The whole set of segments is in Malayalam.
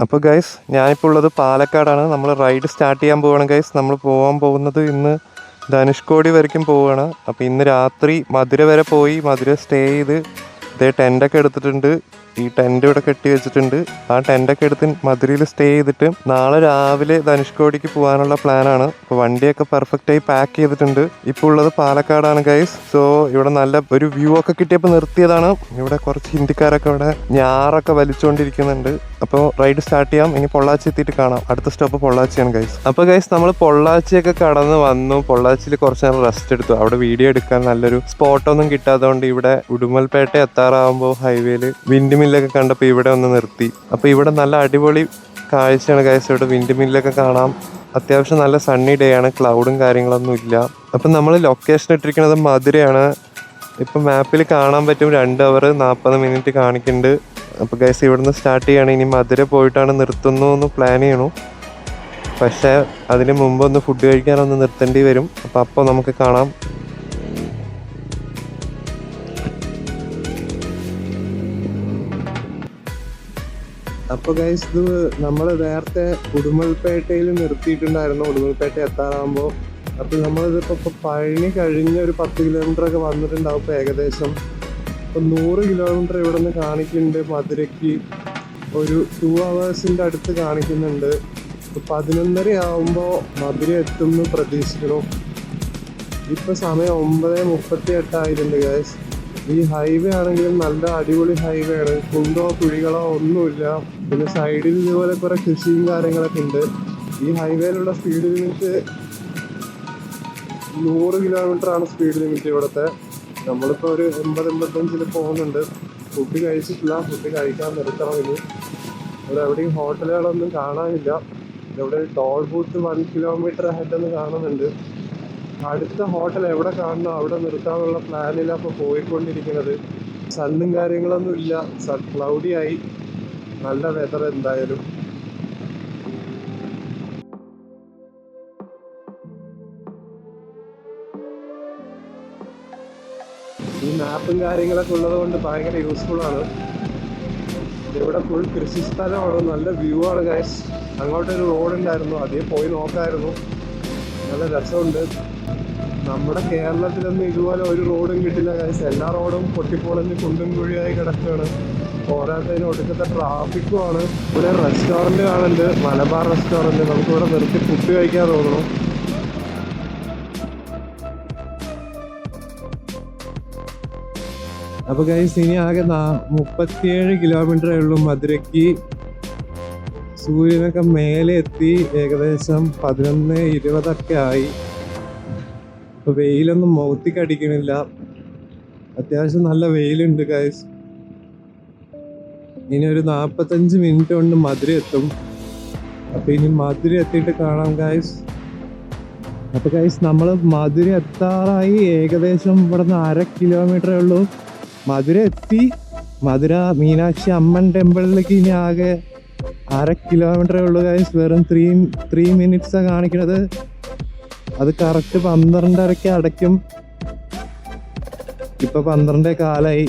അപ്പോൾ ഗൈസ് ഞാനിപ്പോൾ ഉള്ളത് പാലക്കാടാണ്. നമ്മൾ റൈഡ് സ്റ്റാർട്ട് ചെയ്യാൻ പോവുകയാണ് ഗൈസ്. നമ്മൾ പോകാൻ പോകുന്നത് ഇന്ന് ധനുഷ്കോടി വരയ്ക്കും പോവുകയാണ്. അപ്പോൾ ഇന്ന് രാത്രി മധുര വരെ പോയി മധുര സ്റ്റേ ചെയ്ത് ഇതേ ടെൻ്റൊക്കെ എടുത്തിട്ടുണ്ട്. ഈ ടെൻ്റ് ഇവിടെ കെട്ടി വെച്ചിട്ടുണ്ട്. ആ ടെൻ്റൊക്കെ എടുത്ത് മധുരയിൽ സ്റ്റേ ചെയ്തിട്ട് നാളെ രാവിലെ ധനുഷ്കോടിക്ക് പോകാനുള്ള പ്ലാനാണ്. അപ്പോൾ വണ്ടിയൊക്കെ പെർഫെക്റ്റായി പാക്ക് ചെയ്തിട്ടുണ്ട്. ഇപ്പോൾ ഉള്ളത് പാലക്കാടാണ് ഗൈസ്. സോ ഇവിടെ നല്ല ഒരു വ്യൂ ഒക്കെ കിട്ടിയപ്പോൾ നിർത്തിയതാണ്. ഇവിടെ കുറച്ച് ഹിന്ദിക്കാരൊക്കെ ഇവിടെ ഞാറൊക്കെ വലിച്ചുകൊണ്ടിരിക്കുന്നുണ്ട്. അപ്പോൾ റൈഡ് സ്റ്റാർട്ട് ചെയ്യാം. ഇനി പൊള്ളാച്ചി എത്തിയിട്ട് കാണാം. അടുത്ത സ്റ്റോപ്പ് പൊള്ളാച്ചിയാണ് ഗൈസ്. അപ്പോൾ ഗൈസ് നമ്മൾ പൊള്ളാച്ചിയൊക്കെ കടന്ന് വന്നു. പൊള്ളാച്ചിയിൽ കുറച്ച് നേരം റെസ്റ്റ് എടുത്തു. അവിടെ വീഡിയോ എടുക്കാൻ നല്ലൊരു സ്പോട്ടൊന്നും കിട്ടാത്തതുകൊണ്ട് ഇവിടെ ഉടുമൽപേട്ട എത്താറാകുമ്പോൾ ഹൈവേയിൽ വിൻഡ് മില്ലൊക്കെ കണ്ടപ്പോൾ ഇവിടെ ഒന്ന് നിർത്തി. അപ്പോൾ ഇവിടെ നല്ല അടിപൊളി കാഴ്ചയാണ് ഗൈസ്. ഇവിടെ വിൻഡ് മില്ലൊക്കെ കാണാം. അത്യാവശ്യം നല്ല സണ്ണി ഡേ ആണ്. ക്ലൗഡും കാര്യങ്ങളൊന്നും ഇല്ല. അപ്പം നമ്മൾ ലൊക്കേഷൻ ഇട്ടിരിക്കുന്നത് മധുരയാണ്. ഇപ്പം മാപ്പിൽ കാണാൻ പറ്റും 2 അവർ 40 മിനിറ്റ് കാണിക്കുന്നുണ്ട്. അപ്പോൾ ഗൈസ് ഇവിടുന്ന് സ്റ്റാർട്ട് ചെയ്യാണ്. ഇനി മധുര പോയിട്ടാണ് നിർത്തുന്നു എന്ന് പ്ലാൻ ചെയ്യണു. പക്ഷേ അതിന് മുമ്പ് ഒന്ന് ഫുഡ് കഴിക്കാനൊന്ന് നിർത്തേണ്ടി വരും. അപ്പോൾ നമുക്ക് കാണാം. അപ്പോൾ ഗൈസ് ഇത് നമ്മൾ നേരത്തെ ഉടുമൽപേട്ടയിൽ നിർത്തിയിട്ടുണ്ടായിരുന്നു. ഉടുമൽപേട്ട എത്താറാകുമ്പോൾ അപ്പോൾ നമ്മളിതിപ്പോൾ പഴനി കഴിഞ്ഞ ഒരു 10 കിലോമീറ്ററൊക്കെ വന്നിട്ടുണ്ടാവും. ഇപ്പോൾ ഏകദേശം ഇപ്പോൾ 100 കിലോമീറ്റർ ഇവിടെ നിന്ന് കാണിക്കുന്നുണ്ട്. മധുരയ്ക്ക് ഒരു 2 hours അടുത്ത് കാണിക്കുന്നുണ്ട്. 11:30 ആകുമ്പോൾ മധുര എത്തുമെന്ന് പ്രതീക്ഷിക്കണം. ഇപ്പോൾ സമയം 9:38 ആയിട്ടുണ്ട് ഗൈസ്. ഈ ഹൈവേ ആണെങ്കിലും നല്ല അടിപൊളി ഹൈവേ ആണ്. കുണ്ടോ കുഴികളോ ഒന്നുമില്ല. പിന്നെ സൈഡിൽ ഇതുപോലെ കുറെ കൃഷിയും കാര്യങ്ങളൊക്കെ ഉണ്ട്. ഈ ഹൈവേയിലുള്ള സ്പീഡ് ലിമിറ്റ് 100 കിലോമീറ്റർ ആണ് സ്പീഡ് ലിമിറ്റ് ഇവിടുത്തെ. നമ്മളിപ്പോൾ ഒരു 80-85 പോകുന്നുണ്ട്. ഫുഡ് കഴിച്ചിട്ടില്ല. ഫുഡ് കഴിക്കാൻ നിർത്തണം. ഇനി ഇവിടെ എവിടെയും ഹോട്ടലുകളൊന്നും കാണാനില്ല. ഇവിടെ ഒരു ടോൾ ബൂത്ത് 1 കിലോമീറ്റർ ഹെഡെന്ന് കാണുന്നുണ്ട്. അടുത്ത ഹോട്ടൽ എവിടെ കാണണോ അവിടെ നിർത്താനുള്ള പ്ലാനില്ല. അപ്പോൾ പോയിക്കൊണ്ടിരിക്കുന്നത് സണ്ണും കാര്യങ്ങളൊന്നും ഇല്ല. ക്ലൗഡി ആയി. നല്ല വെതർ എന്തായാലും. ഈ മാപ്പും കാര്യങ്ങളൊക്കെ ഉള്ളത് കൊണ്ട് ഭയങ്കര യൂസ്ഫുൾ ആണ്. ഇവിടെ ഫുൾ കൃഷി സ്ഥലമാണ്. നല്ല വ്യൂ ആണ് ഗൈസ്. അങ്ങോട്ടൊരു റോഡ് ഉണ്ടായിരുന്നു. അതേ പോയി നോക്കായിരുന്നു. നല്ല രസമുണ്ട്. നമ്മുടെ കേരളത്തിലൊന്നും ഇതുപോലെ ഒരു റോഡും കിട്ടില്ല ഗൈസ്. എല്ലാ റോഡും പൊട്ടിപ്പൊളഞ്ഞ് കുണ്ടും കുഴിയായി കിടക്കുകയാണ്. പോരാത്തതിന് ഒടുക്കത്തെ ട്രാഫിക്കുമാണ്. ഇവിടെ റെസ്റ്റോറൻറ്റ് കാണുന്നുണ്ട്. മലബാർ റെസ്റ്റോറൻറ്റ്. നമുക്കിവിടെ നിർത്തി ഫുഡ് കഴിക്കാൻ തോന്നണം. അപ്പോൾ ഗൈസ് ഇനി ആകെ 37 കിലോമീറ്ററേ ഉള്ളൂ മധുരയ്ക്ക്. സൂര്യനൊക്കെ മേലെ എത്തി. ഏകദേശം 11:20 ആയി. ഇപ്പോൾ വെയിലൊന്നും മുഖത്തേക്ക് അടിക്കണില്ല. അത്യാവശ്യം നല്ല വെയിലുണ്ട് ഗൈസ്. ഇനി ഒരു 45 മിനിറ്റ് കൊണ്ട് മധുര എത്തും. അപ്പോൾ ഇനി മധുര എത്തിയിട്ട് കാണാം ഗൈസ്. അപ്പോൾ ഗൈസ് നമ്മൾ മധുര എത്താറായി. ഏകദേശം ഇവിടുന്ന് 1/2 കിലോമീറ്ററേ ഉള്ളൂ. മധുര എത്തി. മധുര മീനാക്ഷി അമ്മൻ ടെമ്പിളിലേക്ക് ഇനി ആകെ 1/2 കിലോമീറ്ററേ ഉള്ളൂ ഗൈസ്. വെറും 3 മിനിറ്റ്സാണ് കാണിക്കുന്നത്. അത് കറക്റ്റ് 12:30 അടയ്ക്കും. ഇപ്പൊ 12:15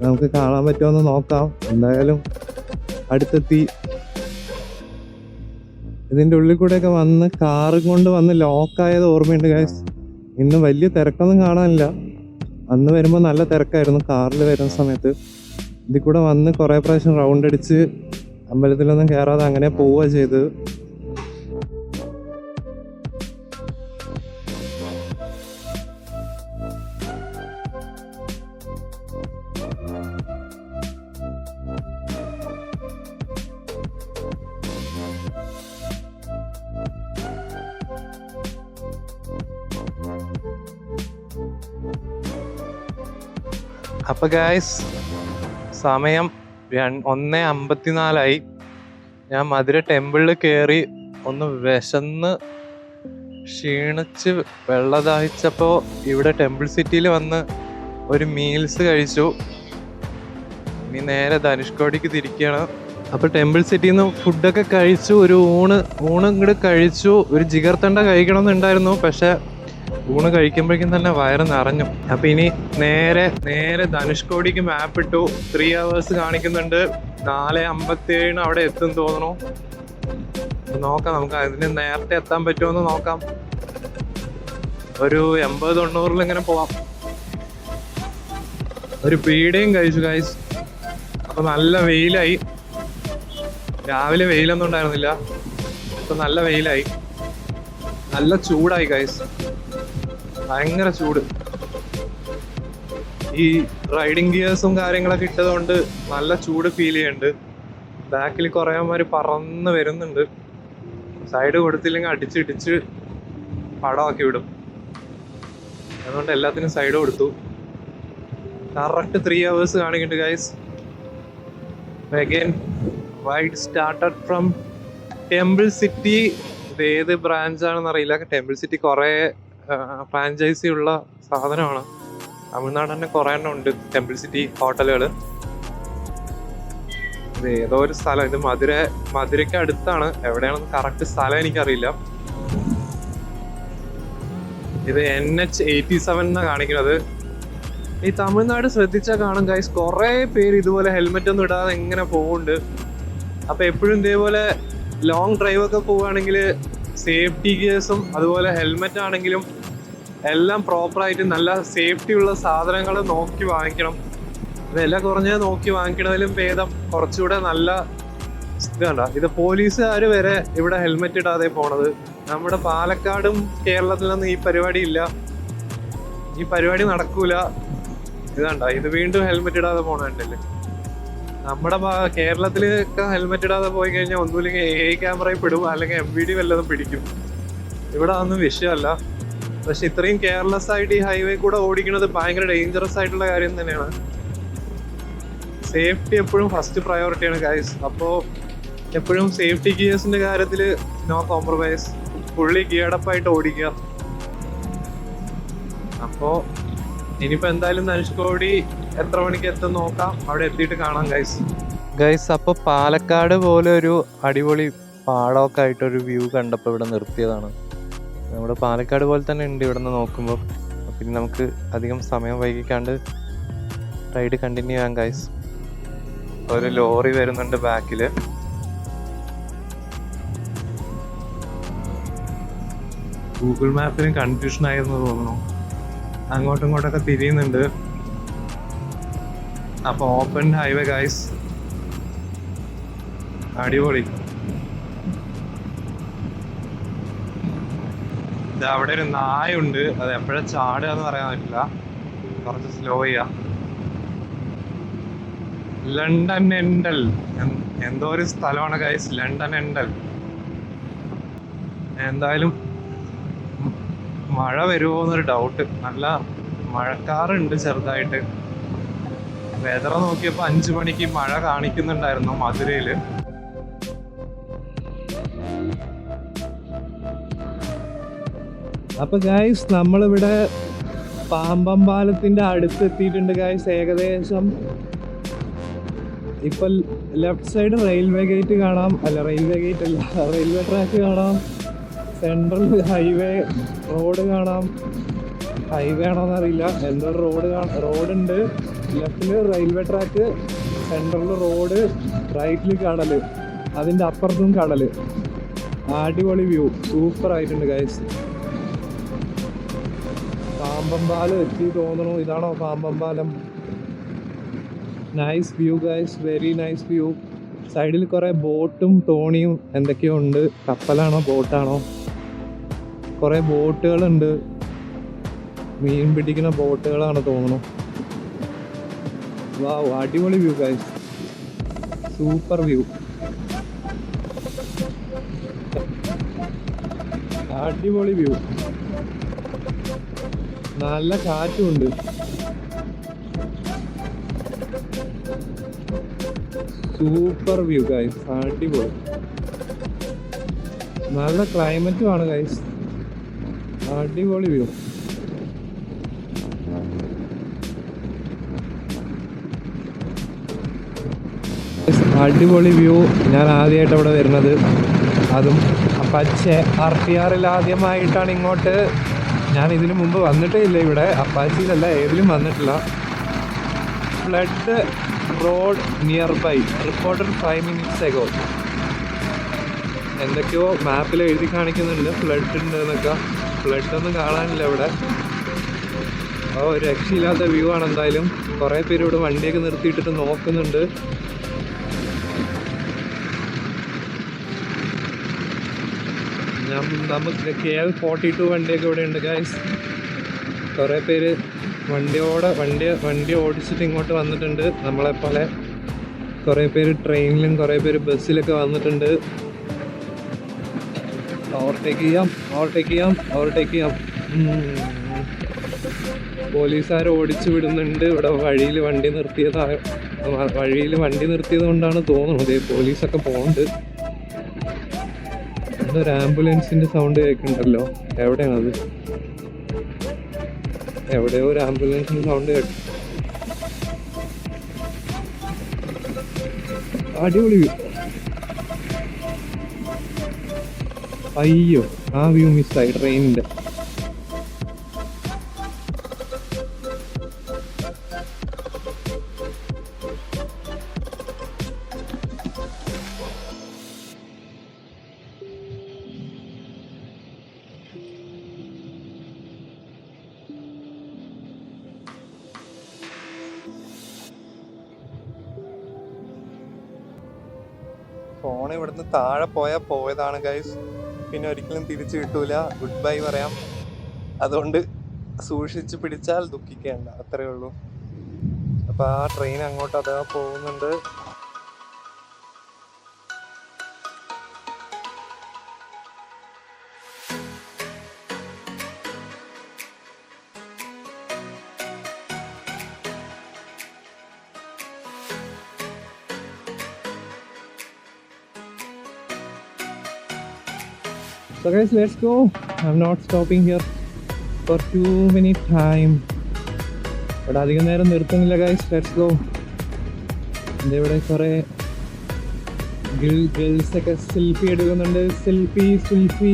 നമുക്ക് കാണാൻ പറ്റുമെന്ന് നോക്കാം. എന്തായാലും അടുത്തെത്തി. ഇതിൻ്റെ ഉള്ളിൽ കൂടെയൊക്കെ വന്ന് കാറ് കൊണ്ട് വന്ന് ലോക്കായത് ഓർമ്മയുണ്ട് ഗൈസ്. ഇന്ന് വലിയ തിരക്കൊന്നും കാണാനില്ല. അന്ന് വരുമ്പോൾ നല്ല തിരക്കായിരുന്നു കാറിൽ വരുന്ന സമയത്ത്. ഇതിൽ കൂടെ വന്ന് കുറേ പ്രാവശ്യം റൗണ്ട് അടിച്ച് അമ്പലത്തിലൊന്നും കയറാതെ അങ്ങനെ പോവുക ചെയ്ത്. അപ്പോൾ ഗായ്സ് സമയം 1:54 ഞാൻ മധുര ടെമ്പിളിൽ കയറി ഒന്ന് വിശന്ന് ക്ഷീണിച്ച് വെള്ളം ദാഹിച്ചപ്പോൾ ഇവിടെ ടെമ്പിൾ സിറ്റിയിൽ വന്ന് ഒരു മീൽസ് കഴിച്ചു. ഇനി നേരെ ധനുഷ്കോടിക്ക് തിരിക്കുകയാണ്. അപ്പോൾ ടെമ്പിൾ സിറ്റിയിൽ നിന്ന് ഫുഡൊക്കെ കഴിച്ചു. ഒരു ഊണ് ഇങ്ങോട്ട് കഴിച്ചു. ഒരു ജിഗർ തണ്ട കഴിക്കണമെന്നുണ്ടായിരുന്നു. പക്ഷേ ഊണ് കഴിക്കുമ്പോഴേക്കും തന്നെ വയറ് നിറഞ്ഞു. അപ്പൊ ഇനി നേരെ നേരെ ധനുഷ്കോടിക്ക് മാപ്പ് ഇട്ടു. 3 hours കാണിക്കുന്നുണ്ട്. 4:57 അവിടെ എത്തും തോന്നണു. നോക്കാം, നമുക്ക് അതിന് നേരത്തെ എത്താൻ പറ്റുമോന്ന് നോക്കാം. ഒരു 80-90 ഇങ്ങനെ പോവാം. ഒരു പീടയും കഴിച്ചു ഗൈസ്. അപ്പൊ നല്ല വെയിലായി. രാവിലെ വെയിലൊന്നും ഉണ്ടായിരുന്നില്ല, ഇപ്പൊ നല്ല വെയിലായി. നല്ല ചൂടായി ഗൈസ്, ഭയങ്കര ചൂട്. ഈ റൈഡിങ് ഗിയേഴ്സും കാര്യങ്ങളൊക്കെ ഇട്ടതുകൊണ്ട് നല്ല ചൂട് ഫീൽ ചെയ്യുന്നുണ്ട്. ബാക്കിൽ കുറേമാര് പറന്ന് വരുന്നുണ്ട്. സൈഡ് കൊടുത്തില്ലെങ്കിൽ അടിച്ചിടിച്ച് പടമാക്കി വിടും. അതുകൊണ്ട് എല്ലാത്തിനും സൈഡ് കൊടുത്തു. കറക്റ്റ് 3 hours കാണിക്കുന്നുണ്ട് guys. Again ride started from temple city. ഇത് ഏത് ബ്രാഞ്ചാണെന്ന് അറിയില്ല. ടെമ്പിൾ സിറ്റി കുറേ ഫ്രാഞ്ചൈസി ഉള്ള സാധനമാണ്. തമിഴ്നാട് തന്നെ കുറേ എണ്ണം ഉണ്ട് ടെമ്പിൾ സിറ്റി ഹോട്ടലുകൾ. ഇത് ഏതോ ഒരു സ്ഥലം, ഇത് മധുരയ്ക്ക് അടുത്താണ്. എവിടെയാണെന്ന് കറക്റ്റ് സ്ഥലം എനിക്കറിയില്ല. ഇത് NH87 എന്നാണ് കാണിക്കുന്നത്. ഈ തമിഴ്നാട് ശ്രദ്ധിച്ചാൽ കാണും ഗൈസ്, കുറേ പേര് ഇതുപോലെ ഹെൽമെറ്റ് ഒന്നും ഇടാതെ എങ്ങനെ പോകുന്നുണ്ട്. അപ്പൊ എപ്പോഴും ഇതേപോലെ ലോങ് ഡ്രൈവ് ഒക്കെ പോവുകയാണെങ്കിൽ സേഫ്റ്റി ഗിയേഴ്സും അതുപോലെ ഹെൽമെറ്റ് ആണെങ്കിലും എല്ലാം പ്രോപ്പറായിട്ട് നല്ല സേഫ്റ്റി ഉള്ള സാധനങ്ങൾ നോക്കി വാങ്ങിക്കണം. വില കുറഞ്ഞത് നോക്കി വാങ്ങിക്കണതിലും ഭേദം കുറച്ചുകൂടെ നല്ല ഇതാണ്. ഇത് പോലീസുകാർ വരെ ഇവിടെ ഹെൽമെറ്റ് ഇടാതെ പോണത്. നമ്മുടെ പാലക്കാടും കേരളത്തിലൊന്നും ഈ പരിപാടി ഇല്ല. ഈ പരിപാടി നടക്കൂല. ഇതാണ്ട, ഇത് വീണ്ടും ഹെൽമെറ്റ് ഇടാതെ പോണുണ്ടല്ലേ. നമ്മുടെ കേരളത്തിലൊക്കെ ഹെൽമെറ്റ് ഇടാതെ പോയി കഴിഞ്ഞാൽ ഒന്നുമില്ലെങ്കിൽ AI ക്യാമറയിൽ പെടും, അല്ലെങ്കിൽ MVD വല്ലതും പിടിക്കും. ഇവിടെ അതൊന്നും വിഷയമല്ല. പക്ഷെ ഇത്രയും കെയർലെസ് ആയിട്ട് ഈ ഹൈവേ കൂടെ ഓടിക്കുന്നത് ഭയങ്കര ഡേഞ്ചറസ് ആയിട്ടുള്ള കാര്യം തന്നെയാണ്. സേഫ്റ്റി എപ്പോഴും ഫസ്റ്റ് പ്രയോറിറ്റിയാണ് ഗൈസ്. അപ്പോൾ എപ്പോഴും സേഫ്റ്റി ഗിയേഴ്സിന്റെ കാര്യത്തിൽ നോ കോംപ്രമൈസ്. ഫുള്ളി ഗിയർഡപ്പായിട്ട് ഓടിക്കുക. അപ്പോൾ ഇനിയിപ്പോൾ എന്തായാലും ധനുഷ്കോടി എത്ര മണിക്ക് എത്തും നോക്കാം. അവിടെ എത്തിയിട്ട് കാണാം ഗൈസ്. അപ്പോൾ പാലക്കാട് പോലെ ഒരു അടിപൊളി പാടമൊക്കെ ആയിട്ടൊരു വ്യൂ കണ്ടപ്പോൾ ഇവിടെ നിർത്തിയതാണ്. നമ്മുടെ പാലക്കാട് പോലെ തന്നെ ഉണ്ട് ഇവിടെ നിന്ന് നോക്കുമ്പോൾ. പിന്നെ നമുക്ക് അധികം സമയം വൈകിക്കാണ്ട് റൈഡ് കണ്ടിന്യൂ ചെയ്യാം ഗൈസ്. ഒരു ലോറി വരുന്നുണ്ട് ബാക്കിൽ. ഗൂഗിൾ മാപ്പിന് കൺഫ്യൂഷൻ ആയിരുന്നു തോന്നുന്നു. അങ്ങോട്ടും ഇങ്ങോട്ടൊക്കെ തിരിയുന്നുണ്ട്. അപ്പൊ ഓപ്പൺ ഹൈവേ ഗൈസ്, അടിപൊളി. അവിടെ ഒരു നായുണ്ട്, അത് എപ്പോഴാ ചാടുക എന്ന് പറയാൻ പറ്റില്ല. കുറച്ച് സ്ലോ ചെയ്യാം. ലണ്ടൻ എൻഡൽ എന്തോ ഒരു സ്ഥലമാണ് ഗൈസ്, ലണ്ടൻ എൻഡൽ. എന്തായാലും മഴ വരുമോ എന്നൊരു ഡൗട്ട്. നല്ല മഴക്കാറുണ്ട് ചെറുതായിട്ട്. വെതർ നോക്കിയപ്പോൾ 5 മണിക്ക് മഴ കാണിക്കുന്നുണ്ടായിരുന്നു മധുരയില്. അപ്പൊ ഗൈസ് നമ്മളിവിടെ പാമ്പം പാലത്തിന്റെ അടുത്ത് എത്തിയിട്ടുണ്ട് ഗൈസ്. ഏകദേശം ഇപ്പൊ ലെഫ്റ്റ് സൈഡ് റെയിൽവേ ഗേറ്റ് കാണാം. അല്ല, റെയിൽവേ ഗേറ്റ് അല്ല, റെയിൽവേ ട്രാക്ക് കാണാം. സെൻട്രൽ ഹൈവേ റോഡ് കാണാം. ഹൈവേ ആണോന്ന് അറിയില്ല, എന്തോ റോഡുണ്ട്. ലെഫ്റ്റില് റെയിൽവേ ട്രാക്ക്, സെൻട്രൽ റോഡ്, റൈറ്റില് കടല്, അതിൻ്റെ അപ്പുറത്തും കടല്. അടിപൊളി വ്യൂ, സൂപ്പർ ആയിട്ടുണ്ട് ഗൈസ്. പാമ്പം പാലം എത്തി തോന്നണു. ഇതാണോ പാമ്പം പാലം? Nice view guys, very nice view. സൈഡിൽ കുറേ ബോട്ടും തോണിയും എന്തൊക്കെയോ ഉണ്ട്. കപ്പലാണോ ബോട്ടാണോ? കുറേ ബോട്ടുകളുണ്ട്. മീൻ പിടിക്കുന്ന ബോട്ടുകളാണ് തോന്നുന്നു. വാവ്, അടിപൊളി വ്യൂ ഗൈസ്, സൂപ്പർ വ്യൂ. അടിപൊളി വ്യൂ, നല്ല കാറ്റുമുണ്ട്. സൂപ്പർ വ്യൂ ഗൈസ്, അടിപൊളി. നല്ല ക്ലൈമറ്റും ആണ് ഗൈസ്, അടിപൊളി വ്യൂ. അടിപൊളി വ്യൂ. ഞാൻ ആദ്യമായിട്ട് അവിടെ വരുന്നത്, അതും പക്ഷേ RTRൽ ആദ്യമായിട്ടാണ് ഇങ്ങോട്ട് ഞാൻ ഇതിനു മുമ്പ് വന്നിട്ടേ ഇല്ല ഇവിടെ, അപ്പാച്ചിയിലല്ല ഏതിലും വന്നിട്ടില്ല. Flood road nearby reporter 5 minutes ago. എന്തൊക്കെയോ മാപ്പിൽ എഴുതി കാണിക്കുന്നുണ്ട് ഫ്ലഡ് ഉണ്ട് എന്നൊക്കെ. ഫ്ലഡൊന്നും കാണാനില്ല ഇവിടെ. ഒരു രക്ഷയില്ലാത്ത വ്യൂ ആണ് എന്തായാലും. കുറേ പേര് ഇവിടെ വണ്ടിയൊക്കെ നിർത്തിയിട്ടിട്ട് നോക്കുന്നുണ്ട്. നമുക്ക് KL42 വണ്ടിയൊക്കെ ഇവിടെ ഉണ്ട് ഗൈസ്. കുറേ പേര് വണ്ടി ഓടിച്ചിട്ട് ഇങ്ങോട്ട് വന്നിട്ടുണ്ട്. നമ്മളെപ്പോലെ കുറേ പേര് ട്രെയിനിലും കുറേ പേര് ബസ്സിലൊക്കെ വന്നിട്ടുണ്ട്. ഓവർടേക്ക് ചെയ്യാം. പോലീസുകാർ ഓടിച്ചു വിടുന്നുണ്ട്. ഇവിടെ വഴിയിൽ വണ്ടി നിർത്തിയത് കൊണ്ടാണ് തോന്നുന്നത് പോലീസൊക്കെ പോകുന്നുണ്ട്. ഒരു ആംബുലൻസിന്റെ സൗണ്ട് കേൾക്കുന്നുണ്ടല്ലോ. എവിടെയാണത്? എവിടെയോ ഒരു ആംബുലൻസിന്റെ സൗണ്ട് കേട്ടു. അടിപൊളി വ്യൂ. അയ്യോ, ആ വ്യൂ മിസ്സായി ട്രെയിനിന്റെ. ഫോൺ ഇവിടുന്ന് താഴെ പോയതാണ് ഗൈസ്. പിന്നെ ഒരിക്കലും തിരിച്ചു കിട്ടൂല. ഗുഡ് ബൈ പറയാം. അതുകൊണ്ട് സൂക്ഷിച്ച് പിടിച്ചാൽ ദുഃഖിക്കേണ്ട, അത്രേ ഉള്ളൂ. അപ്പൊ ആ ട്രെയിൻ അങ്ങോട്ട് അതാ പോകുന്നുണ്ട്. So guys, let's go. I'm not stopping here for 2 minute time. ഇവിടെ അധികം നേരം നിർത്തുന്നില്ല ഗൈസ്. Let's go. ഇവിടെ കുറേ ഗേൾസ് ഒക്കെ സെൽഫി എടുക്കുന്നുണ്ട്. Selfie.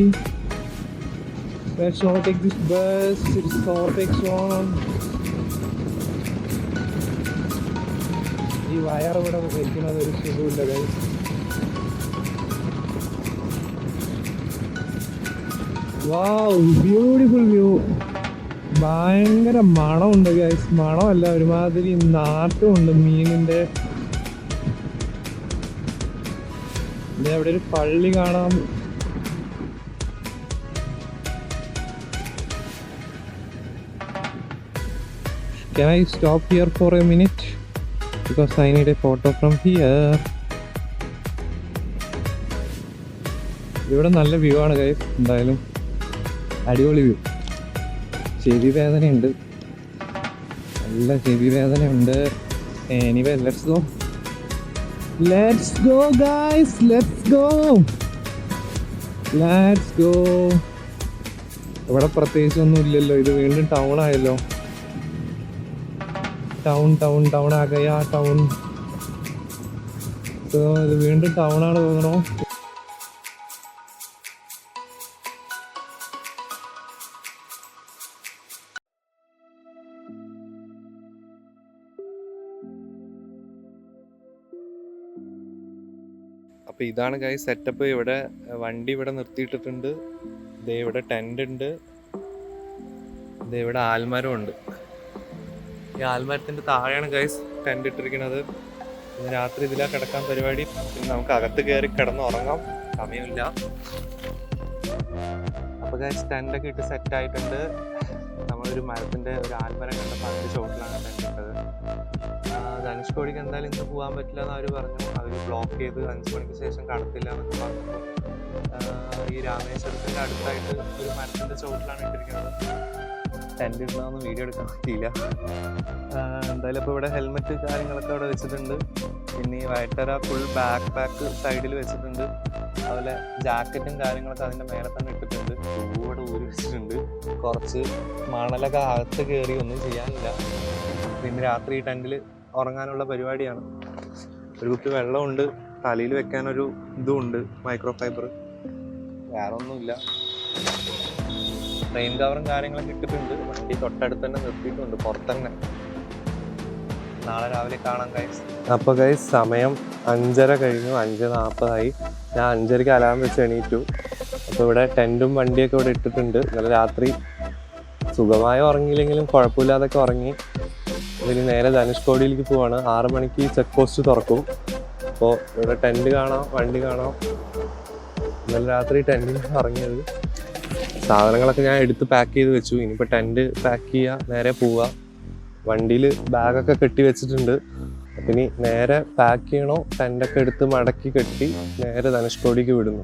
Let's overtake this bus. It's overtake zone. ഈ വയർ ഇവിടെ വെക്കുന്നത് ഒരു സുഖമില്ല ഗൈസ്. വാവ്, ബ്യൂട്ടിഫുൾ വ്യൂ. ഭയങ്കര മണമുണ്ട് ഗൈസ്. മണമല്ല, ഒരുമാതിരി നാട്ടുമുണ്ട് മീനിന്റെ. അവിടെ ഒരു പള്ളി കാണാം. Can I stop here for a minute? Because I need a photo from here. ഇവിടെ നല്ല വ്യൂ ആണ് ഗൈസ്. എന്തായാലും അടിപൊളി വ്യൂ. ചെവി വേദനയുണ്ട്, നല്ല ചെവി വേദനയുണ്ട്. Anyway let's go guys. Let's go. ഇവിടെ പ്രത്യേകിച്ചൊന്നും ഇല്ലല്ലോ. ഇത് വീണ്ടും ടൗൺ ആയല്ലോ. ടൗൺ ആകയാ ടൗൺ. ഇത് വീണ്ടും ടൗൺ ആണ് തോന്നണോ. അപ്പോൾ ഇതാണ് ഗൈസ് സെറ്റപ്പ്. ഇവിടെ വണ്ടി ഇവിടെ നിർത്തിയിട്ടിട്ടുണ്ട്. ദേ ഇവിടെ ടെൻ്റ് ഉണ്ട്. ദേ ഇവിടെ ആൽമരം ഉണ്ട്. ഈ ആൽമരത്തിൻ്റെ താഴെയാണ് ഗൈസ് ടെൻ്റ് ഇട്ടിരിക്കുന്നത്. ഇന്ന് രാത്രി ഇതിലാ കിടക്കാൻ പരിപാടി. പിന്നെ നമുക്ക് അകത്ത് കയറി കിടന്നുറങ്ങാം, സമയമില്ല. അപ്പോൾ ഗൈസ് ടെൻ്റൊക്കെ ഇട്ട് സെറ്റായിട്ടുണ്ട്. നമ്മളൊരു മരത്തിൻ്റെ ഒരു ആൽമരം കണ്ടപ്പോൾ അതിൻ്റെ ചോട്ടിലാണ് ടെൻ്റ് ഇട്ടത്. ധനുഷ്കോടിക്ക് എന്തായാലും ഇന്ന് പോകാൻ പറ്റില്ല എന്ന് അവർ പറഞ്ഞു. അവർ ബ്ലോക്ക് ചെയ്ത് 5 മണിക്ക് ശേഷം കടത്തില്ല എന്നൊക്കെ പറഞ്ഞപ്പോൾ ഈ രാമേശ്വരത്തിൻ്റെ അടുത്തായിട്ട് ഒരു മരത്തിൻ്റെ ചോട്ടിലാണ് ഇട്ടിരിക്കുന്നത്. ടെൻ്റ് ഇടുന്നതൊന്നും വീഡിയോ എടുക്കാൻ പറ്റിയില്ല. എന്തായാലും ഇപ്പോൾ ഇവിടെ ഹെൽമെറ്റ് കാര്യങ്ങളൊക്കെ അവിടെ വെച്ചിട്ടുണ്ട്. പിന്നെ ഈ വയറ്റര ഫുൾ ബാക്ക് പാക്ക് സൈഡിൽ വെച്ചിട്ടുണ്ട്. അതുപോലെ ജാക്കറ്റും കാര്യങ്ങളൊക്കെ അതിൻ്റെ മേലെ തന്നെ ഇട്ടിട്ടുണ്ട്. ഇവിടെ ഊരി വെച്ചിട്ടുണ്ട്. കുറച്ച് മണലൊക്കെ അകത്ത് കയറി ഒന്നും ചെയ്യാനില്ല. പിന്നെ രാത്രി ഈ ടെൻറ്റിൽ ഉറങ്ങാനുള്ള പരിപാടിയാണ്. ഒരു കുപ്പി വെള്ളമുണ്ട്, തലയിൽ വെക്കാനൊരു ഇതുമുണ്ട്, മൈക്രോ ഫൈബർ. വേറെ ഒന്നുമില്ല. റെയിൻ കവറും കാര്യങ്ങളൊക്കെ ഇട്ടിട്ടുണ്ട്. വണ്ടി തൊട്ടടുത്ത് തന്നെ നിർത്തിയിട്ടുണ്ട്, പുറത്തന്നെ. നാളെ രാവിലെ കാണാം ഗൈസ്. അപ്പോൾ ഗൈസ് സമയം 5:30 കഴിഞ്ഞു, 5:40 ഞാൻ 5:30 അലാം വെച്ച് എണീറ്റു. അപ്പോൾ ഇവിടെ ടെൻറ്റും വണ്ടിയൊക്കെ ഇവിടെ ഇട്ടിട്ടുണ്ട്. ഇന്നലെ രാത്രി സുഖമായി ഉറങ്ങിയില്ലെങ്കിലും കുഴപ്പമില്ലാതൊക്കെ ഉറങ്ങി. ഇതിന് നേരെ ധനുഷ്കോടിയിലേക്ക് പോവാണ്. 6 മണിക്ക് ചെക്ക് പോസ്റ്റ് തുറക്കും. അപ്പോൾ ഇവിടെ ടെൻറ്റ് കാണാം, വണ്ടി കാണാം. ഇന്നലെ രാത്രി ടെൻറ്റിൽ ഇറങ്ങിയത്. സാധനങ്ങളൊക്കെ ഞാൻ എടുത്ത് പാക്ക് ചെയ്ത് വെച്ചു. ഇനിയിപ്പോൾ ടെൻറ്റ് പാക്ക് ചെയ്യുക, നേരെ പോവുക. വണ്ടിയിൽ ബാഗൊക്കെ കെട്ടി വെച്ചിട്ടുണ്ട്. അപ്പം ഇനി നേരെ പാക്ക് ചെയ്യണോ, ടെൻറ്റൊക്കെ എടുത്ത് മടക്കി കെട്ടി നേരെ ധനുഷ്കോടിക്ക് വിടുന്നു.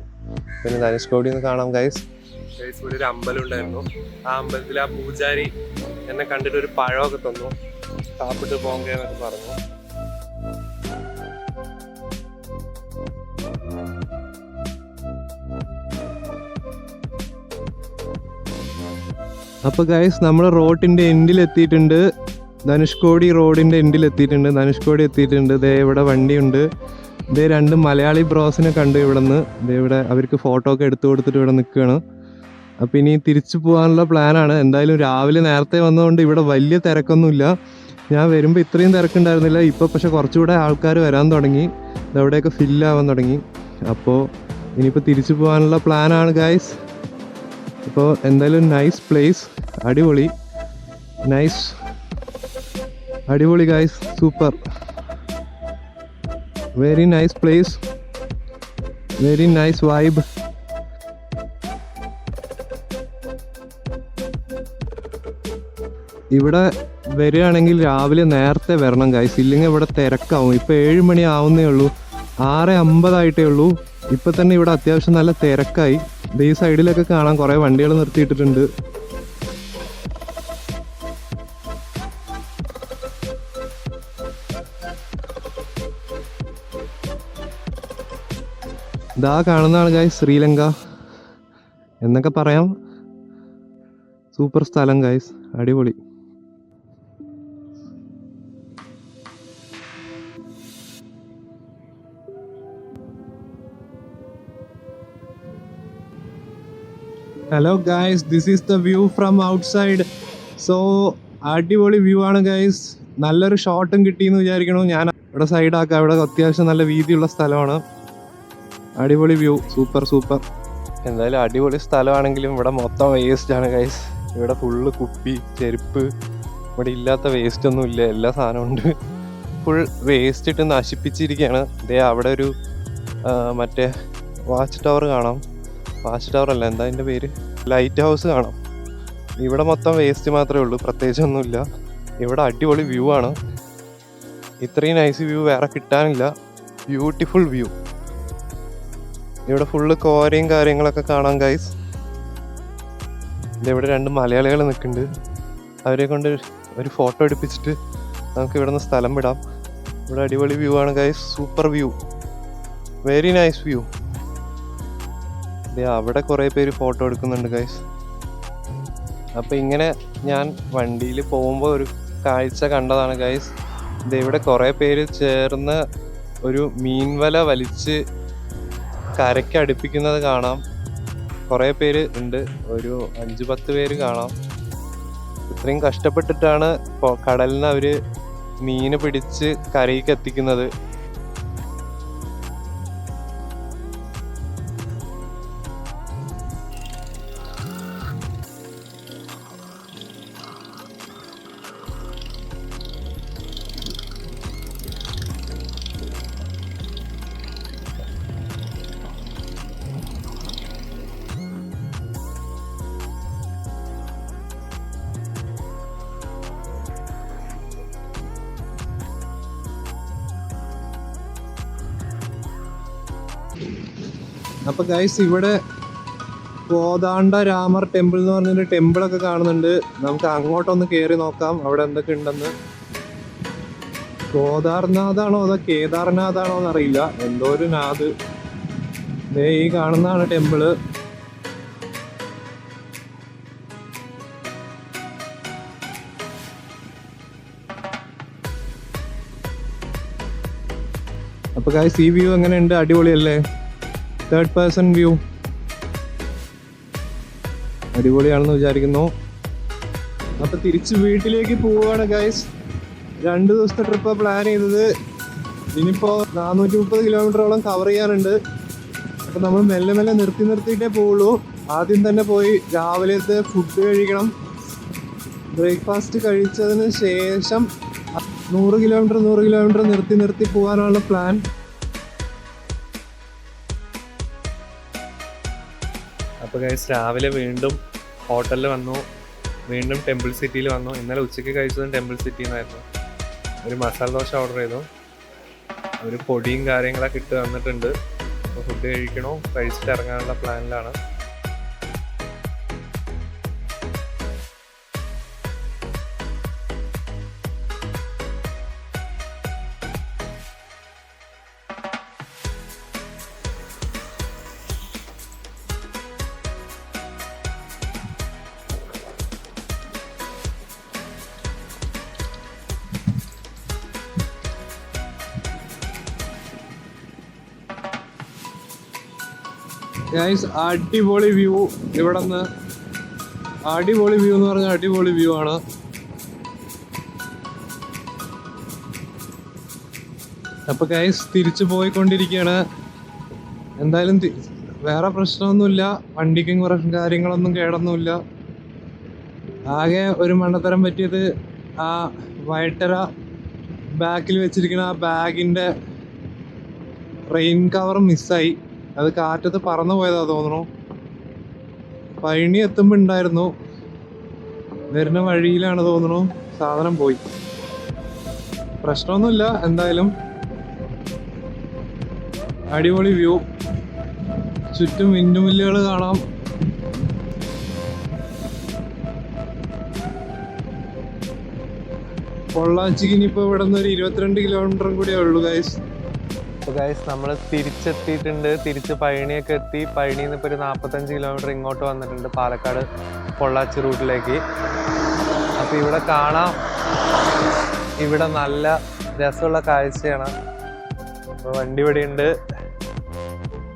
പിന്നെ ധനുഷ്കോടിയിൽ നിന്ന് കാണാം ഗൈസ്. ഇവിടെ ഒരു അമ്പലം ഉണ്ടായിരുന്നു. ആ അമ്പലത്തിൽ ആ പൂജാരി എന്നെ കണ്ടിട്ട് ഒരു പഴമൊക്കെ തന്നു. സാപ്പിട്ട് പോകേന്നൊക്കെ പറഞ്ഞു. അപ്പോൾ ഗൈസ് നമ്മൾ റോഡിൻ്റെ എൻഡിൽ എത്തിയിട്ടുണ്ട്. ധനുഷ്കോടി റോഡിൻ്റെ എൻഡിൽ എത്തിയിട്ടുണ്ട്. ധനുഷ്കോടി എത്തിയിട്ടുണ്ട്. ദേ ഇവിടെ വണ്ടിയുണ്ട്. ഇതേ 2 മലയാളി ബ്രോസിനെ കണ്ടു ഇവിടെ നിന്ന്. ഇതേ ഇവിടെ അവർക്ക് ഫോട്ടോ ഒക്കെ എടുത്തു കൊടുത്തിട്ട് ഇവിടെ നിൽക്കുകയാണ്. അപ്പോൾ ഇനി തിരിച്ചു പോകാനുള്ള പ്ലാനാണ്. എന്തായാലും രാവിലെ നേരത്തെ വന്നതുകൊണ്ട് ഇവിടെ വലിയ തിരക്കൊന്നുമില്ല. ഞാൻ വരുമ്പോൾ ഇത്രയും തിരക്കുണ്ടായിരുന്നില്ല. ഇപ്പോൾ പക്ഷെ കുറച്ചുകൂടെ ആൾക്കാർ വരാൻ തുടങ്ങി. ഇതവിടെയൊക്കെ ഫില്ലാവാൻ തുടങ്ങി. അപ്പോൾ ഇനിയിപ്പോൾ തിരിച്ചു പോകാനുള്ള പ്ലാനാണ് ഗൈസ്. അപ്പോൾ എന്തായാലും നൈസ് പ്ലേസ്, അടിപൊളി, നൈസ്, അടിപൊളി guys, super, very nice place, very nice vibe. ഇവിടെ വരികയാണെങ്കിൽ രാവിലെ നേരത്തെ വരണം ഗൈസ്, ഇല്ലെങ്കിൽ ഇവിടെ തിരക്കാവും. ഇപ്പോൾ 7 മണി ആവുന്നേ ഉള്ളൂ, 6:50 ഉള്ളൂ. ഇപ്പം തന്നെ ഇവിടെ അത്യാവശ്യം നല്ല തിരക്കായി. ഈ സൈഡിലൊക്കെ കാണാൻ കുറേ വണ്ടികൾ നിർത്തിയിട്ടിട്ടുണ്ട്. ഇതാ കാണുന്നതാണ് ഗൈസ് ശ്രീലങ്ക എന്നൊക്കെ പറയാം. സൂപ്പർ സ്ഥലം ഗൈസ്, അടിപൊളി. Hello guys, this is the view from outside. So അടിപൊളി വ്യൂ ആണ് ഗൈസ്. നല്ലൊരു ഷോട്ടും കിട്ടിയെന്ന് വിചാരിക്കണു. ഞാൻ ഇവിടെ സൈഡാക്കാം. ഇവിടെ അത്യാവശ്യം നല്ല വീതിയുള്ള സ്ഥലമാണ്. അടിപൊളി വ്യൂ, സൂപ്പർ സൂപ്പർ. എന്തായാലും അടിപൊളി സ്ഥലമാണെങ്കിലും ഇവിടെ മൊത്തം വേസ്റ്റ് ആണ് ഗൈസ്. ഇവിടെ ഫുള്ള് കുപ്പി, ചെരുപ്പ്, ഇവിടെ ഇല്ലാത്ത വേസ്റ്റ് ഒന്നും ഇല്ല, എല്ലാ സാധനവും ഉണ്ട്. ഫുൾ വേസ്റ്റ് ഇട്ട് നശിപ്പിച്ചിരിക്കുകയാണ്. ഇതേ അവിടെ ഒരു മറ്റേ വാച്ച് ടവർ കാണാം. വാച്ച് ടവർ അല്ല, എന്താ അതിൻ്റെ പേര്, ലൈറ്റ് ഹൗസ് കാണാം. ഇവിടെ മൊത്തം വേസ്റ്റ് മാത്രമേ ഉള്ളൂ, പ്രത്യേകിച്ചൊന്നുമില്ല. ഇവിടെ അടിപൊളി വ്യൂ ആണ്. ഇത്രയും നൈസ് വ്യൂ വേറെ കിട്ടാനില്ല. Beautiful view. ഇവിടെ ഫുള്ള് കോരയും കാര്യങ്ങളൊക്കെ കാണാം ഗൈസ്. ഇവിടെ 2 മലയാളികൾ നിൽക്കുന്നുണ്ട്. അവരെ കൊണ്ട് ഒരു ഫോട്ടോ എടുപ്പിച്ചിട്ട് നമുക്ക് ഇവിടെ നിന്ന് സ്ഥലം വിടാം. ഇവിടെ അടിപൊളി വ്യൂ ആണ് guys, super view, very nice view. അവിടെ കുറേ പേര് ഫോട്ടോ എടുക്കുന്നുണ്ട് ഗൈസ്. അപ്പോൾ ഇങ്ങനെ ഞാൻ വണ്ടിയിൽ പോകുമ്പോൾ ഒരു കാഴ്ച കണ്ടതാണ് ഗൈസ്. ഇവിടെ കുറേ പേര് ചേർന്ന് ഒരു മീൻവല വലിച്ച് കരയ്ക്ക് അടുപ്പിക്കുന്നത് കാണാം. കുറേ പേര് ഉണ്ട്, ഒരു 5-10 പേര് കാണാം. ഇത്രയും കഷ്ടപ്പെട്ടിട്ടാണ് കടലിൽ നിന്ന് അവർ മീൻ പിടിച്ച് കരയ്ക്ക് എത്തിക്കുന്നത്. അപ്പോൾ ഗൈസ് ഇവിടെ കോദാണ്ട രാമർ ടെമ്പിൾ എന്ന് പറഞ്ഞൊരു ടെമ്പിളൊക്കെ കാണുന്നുണ്ട്. നമുക്ക് അങ്ങോട്ടൊന്ന് കയറി നോക്കാം അവിടെ എന്തൊക്കെ ഉണ്ടെന്ന്. കോദാർനാഥാണോ അതോ കേദാർനാഥാണോ എന്നറിയില്ല, എന്തോ ഒരു നാഥ്. ഈ കാണുന്നതാണ് ടെമ്പിള്. അപ്പോൾ ഗൈസ് ഈ വ്യൂ എങ്ങനെയുണ്ട്, അടിപൊളിയല്ലേ? 3rd person വ്യൂ അടിപൊളിയാണെന്ന് വിചാരിക്കുന്നു. അപ്പൊ തിരിച്ച് വീട്ടിലേക്ക് പോവുകയാണ് ഗൈസ്. 2 ദിവസത്തെ ട്രിപ്പ് പ്ലാൻ ചെയ്തത്. ഇനിയിപ്പോ 430 കിലോമീറ്ററോളം കവർ ചെയ്യാനുണ്ട്. അപ്പൊ നമ്മൾ മെല്ലെ മെല്ലെ നിർത്തിയിട്ടേ പോവുള്ളൂ. ആദ്യം തന്നെ പോയി രാവിലത്തെ ഫുഡ് കഴിക്കണം. ബ്രേക്ക്ഫാസ്റ്റ് കഴിച്ചതിന് ശേഷം 100 കിലോമീറ്റർ നിർത്തി പോകാനുള്ള പ്ലാൻ. അപ്പോൾ ഗൈസ് രാവിലെ വീണ്ടും ഹോട്ടലിൽ വന്നു, വീണ്ടും ടെമ്പിൾ സിറ്റിയിൽ വന്നു. ഇന്നലെ ഉച്ചയ്ക്ക് കഴിച്ചതും ടെമ്പിൾ സിറ്റിയിൽ നിന്നായിരുന്നു. ഒരു മസാല ദോശ ഓർഡർ ചെയ്തു. ഒരു പൊടിയും കാര്യങ്ങളൊക്കെ ഇട്ട് തന്നിട്ടുണ്ട്. അപ്പോൾ ഫുഡ് കഴിക്കണോ, കഴിച്ചിട്ട് ഇറങ്ങാനുള്ള പ്ലാനിലാണ്. ഗൈസ് അടിപൊളി വ്യൂ ഇവിടെ നിന്ന്. അടിപൊളി വ്യൂ എന്ന് പറഞ്ഞാൽ അടിപൊളി വ്യൂ ആണ്. അപ്പൊ ഗൈസ് തിരിച്ചു പോയിക്കൊണ്ടിരിക്കുകയാണ്. എന്തായാലും വേറെ പ്രശ്നമൊന്നുമില്ല. വണ്ടിക്കും കാര്യങ്ങളൊന്നും കേടൊന്നുമില്ല. ആകെ ഒരു മണ്ടത്തരം പറ്റിയത് ആ വയറ്റര ബാക്കിൽ വെച്ചിരിക്കുന്ന ആ ബാഗിന്റെ റെയിൻ കവർ മിസ്സായി. അത് കാറ്റത്ത് പറന്നു പോയതാ തോന്നുന്നു. പഴനി എത്തുമ്പോ ഉണ്ടായിരുന്നു, വരുന്ന വഴിയിലാണ് തോന്നുന്നു സാധനം പോയി. പ്രശ്നമൊന്നുമില്ല. എന്തായാലും അടിപൊളി വ്യൂ. ചുറ്റും വിൻഡുമില്ലുകൾ കാണാം. പൊള്ളാച്ചിക്ക് ഇനിയിപ്പോ ഇവിടെ നിന്ന് ഒരു 22 കിലോമീറ്ററും കൂടിയേ ഉള്ളൂ ഗൈസ്. അപ്പോൾ ഗൈസ് നമ്മൾ തിരിച്ചെത്തിയിട്ടുണ്ട്. തിരിച്ച് പഴനിയൊക്കെ എത്തി. പഴനിയിൽ നിന്ന് ഇപ്പോൾ ഒരു 45 കിലോമീറ്റർ ഇങ്ങോട്ട് വന്നിട്ടുണ്ട്, പാലക്കാട് പൊള്ളാച്ചി റൂട്ടിലേക്ക്. അപ്പോൾ ഇവിടെ കാണാം, ഇവിടെ നല്ല രസമുള്ള കാഴ്ചയാണ്. അപ്പോൾ വണ്ടി ഇവിടെ ഉണ്ട്.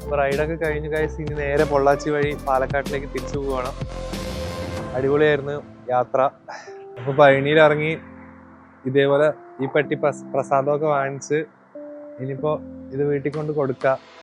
അപ്പോൾ റൈഡൊക്കെ കഴിഞ്ഞ് ഗൈസ് ഇനി നേരെ പൊള്ളാച്ചി വഴി പാലക്കാട്ടിലേക്ക് തിരിച്ചു പോവുകയാണ്. അടിപൊളിയായിരുന്നു യാത്ര. അപ്പോൾ പഴനിയിൽ ഇറങ്ങി ഇതേപോലെ ഈ പെട്ടി പ്രസാദമൊക്കെ വാങ്ങിച്ച് ഇനിയിപ്പോൾ ഇത് വീട്ടിൽ കൊണ്ട് കൊടുക്കുക.